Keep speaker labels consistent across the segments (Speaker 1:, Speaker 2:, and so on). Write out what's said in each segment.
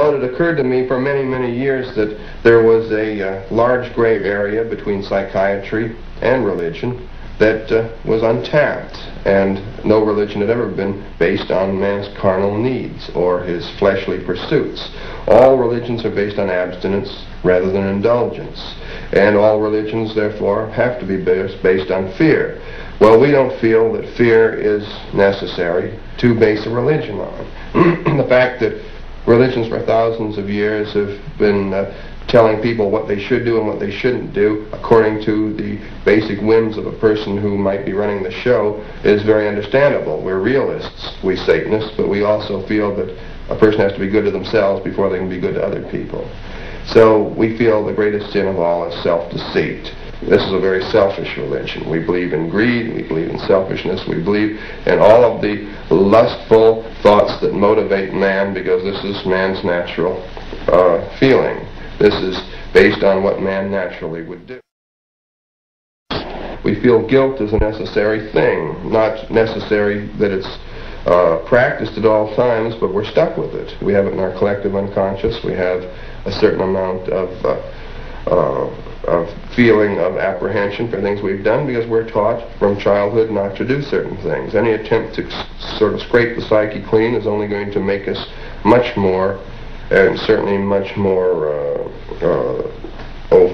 Speaker 1: Well, it occurred to me for many, many years that there was a large gray area between psychiatry and religion that was untapped, and no religion had ever been based on man's carnal needs or his fleshly pursuits. All religions are based on abstinence rather than indulgence, and all religions therefore have to be based on fear. Well, we don't feel that fear is necessary to base a religion on. The fact that religions for thousands of years have been telling people what they should do and what they shouldn't do according to the basic whims of a person who might be running the show is very understandable. We're realists, we Satanists, but we also feel that a person has to be good to themselves before they can be good to other people. So we feel the greatest sin of all is self-deceit. This is a very selfish religion. We believe in greed, we believe in selfishness, we believe in all of the lustful thoughts that motivate man, because this is man's natural feeling. This is based on what man naturally would do. We feel guilt is a necessary thing, not necessary that it's practiced at all times, but we're stuck with it. We have it in our collective unconscious. We have a certain amount of feeling of apprehension for things we've done because we're taught from childhood not to do certain things. Any attempt to sort of scrape the psyche clean is only going to make us much more, and certainly much more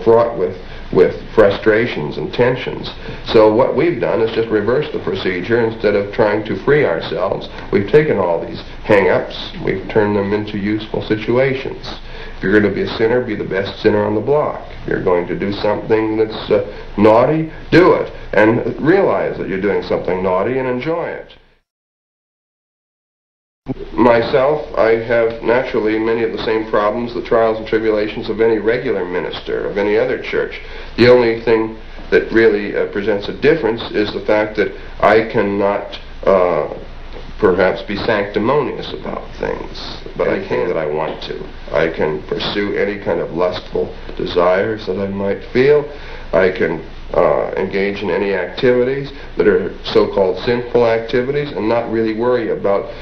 Speaker 1: fraught with frustrations and tensions. So what we've done is just reverse the procedure. Instead of trying to free ourselves, we've taken all these hang-ups, we've turned them into useful situations. If you're going to be a sinner, be the best sinner on the block. If you're going to do something that's naughty, do it. And realize that you're doing something naughty and enjoy it. Myself, I have naturally many of the same problems, the trials and tribulations of any regular minister, of any other church. The only thing that really presents a difference is the fact that I cannot perhaps be sanctimonious about things, but I can that I want to. I can pursue any kind of lustful desires that I might feel. I can engage in any activities that are so-called sinful activities and not really worry about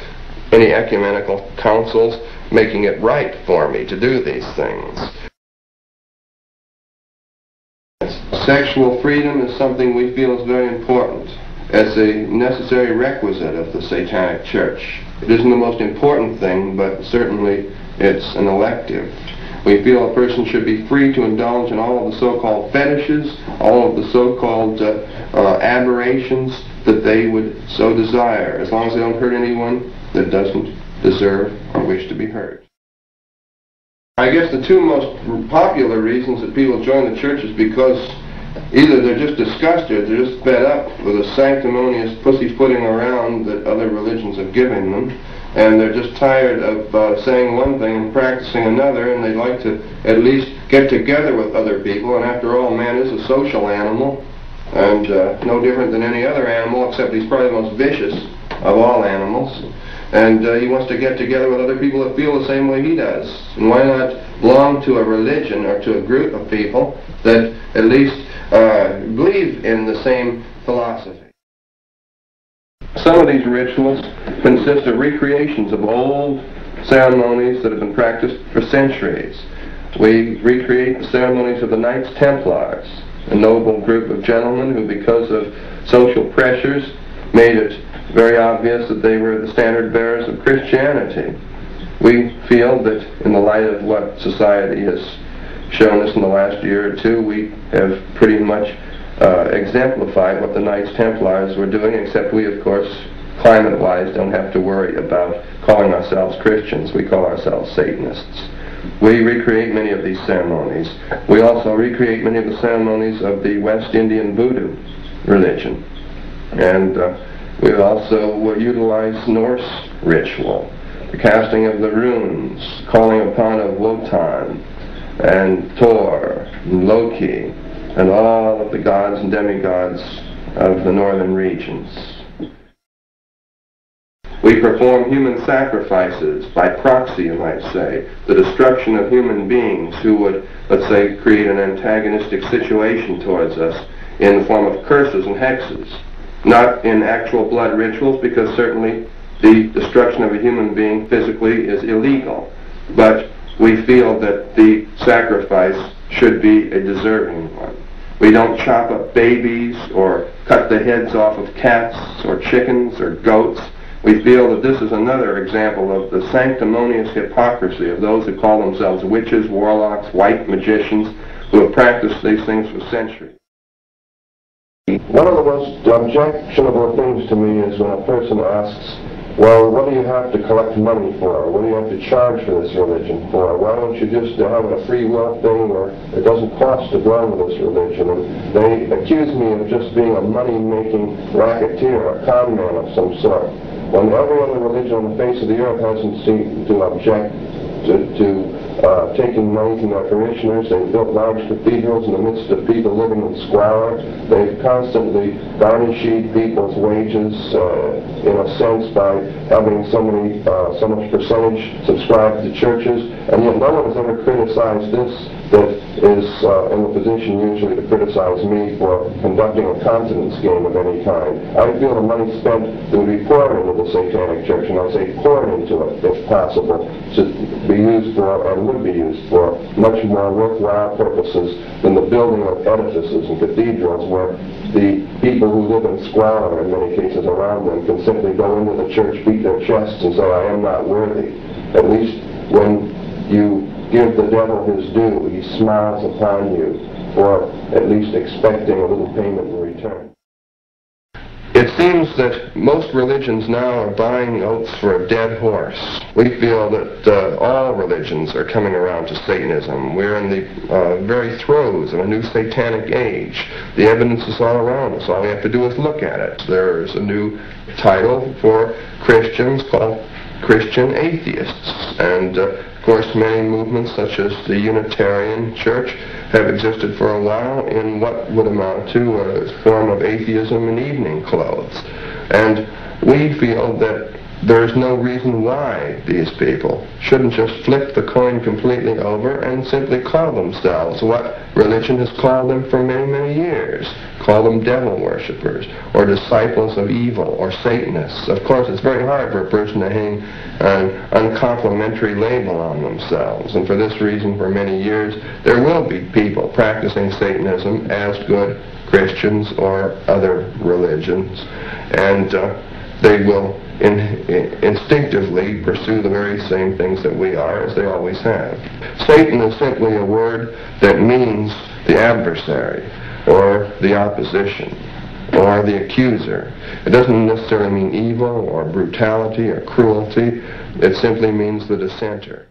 Speaker 1: any ecumenical councils making it right for me to do these things. Sexual freedom is something we feel is very important. It's a necessary requisite of the Satanic Church. It isn't the most important thing, but certainly it's an elective. We feel a person should be free to indulge in all of the so-called fetishes, all of the so-called aberrations that they would so desire, as long as they don't hurt anyone that doesn't deserve or wish to be hurt. I guess the two most popular reasons that people join the church is because either they're just disgusted, they're just fed up with the sanctimonious pussyfooting around that other religions have given them, and they're just tired of saying one thing and practicing another, and they'd like to at least get together with other people. And after all, man is a social animal, and no different than any other animal, except he's probably the most vicious of all animals. And he wants to get together with other people that feel the same way he does. And why not belong to a religion or to a group of people that at least believe in the same philosophy? Some of these rituals consist of recreations of old ceremonies that have been practiced for centuries. We recreate the ceremonies of the Knights Templars, a noble group of gentlemen who, because of social pressures, made it very obvious that they were the standard bearers of Christianity. We feel that in the light of what society has shown us in the last year or two, we have pretty much exemplified what the Knights Templars were doing, except we, of course, climate-wise, don't have to worry about calling ourselves Christians. We call ourselves Satanists. We recreate many of these ceremonies. We also recreate many of the ceremonies of the West Indian Voodoo religion. And we also utilize Norse ritual, the casting of the runes, calling upon of Wotan and Thor and Loki and all of the gods and demigods of the northern regions. We perform human sacrifices, by proxy you might say, the destruction of human beings who would, let's say, create an antagonistic situation towards us in the form of curses and hexes. Not in actual blood rituals, because certainly the destruction of a human being physically is illegal. but we feel that the sacrifice should be a deserving one. We don't chop up babies or cut the heads off of cats or chickens or goats. We feel that this is another example of the sanctimonious hypocrisy of those who call themselves witches, warlocks, white magicians, who have practiced these things for centuries.
Speaker 2: One of the most objectionable things to me is when a person asks, well, what do you have to collect money for? What do you have to charge for this religion for? Why don't you just have a free will thing where it doesn't cost to belong to this religion? And they accuse me of just being a money-making racketeer, a con man of some sort, when every other religion on the face of the earth hasn't seemed to object to taking money from their parishioners. They've built large cathedrals in the midst of people living in squalor. They've constantly garnished people's wages, in a sense, by having so much percentage subscribed to churches, and yet no one has ever criticized this that is in the position usually to criticize me for conducting a continence game of any kind. I feel the money spent that would be poured into the Satanic Church, and I say poured into it, if possible, to be used for, and would be used for, much more worthwhile purposes than the building of edifices and cathedrals where the people who live in squalor, in many cases around them, can simply go into the church, beat their chests, and say, I am not worthy. At least when you give the devil his due, he smiles upon you for at least expecting a little payment in return.
Speaker 1: It seems that most religions now are buying oats for a dead horse. We feel that all religions are coming around to Satanism. We're in the very throes of a new satanic age. The evidence is all around us. All we have to do is look at it. There's a new title for Christians called Christian atheists. And of course, many movements such as the Unitarian Church have existed for a while in what would amount to a form of atheism in evening clothes. And we feel that there's no reason why these people shouldn't just flip the coin completely over and simply call themselves what religion has called them for many, many years. Call them devil worshippers, or disciples of evil, or Satanists. Of course, it's very hard for a person to hang an uncomplimentary label on themselves, and for this reason, for many years, there will be people practicing Satanism as good Christians or other religions, and they will instinctively pursue the very same things that we are, as they always have. Satan is simply a word that means the adversary, or the opposition, or the accuser. It doesn't necessarily mean evil, or brutality, or cruelty. It simply means the dissenter.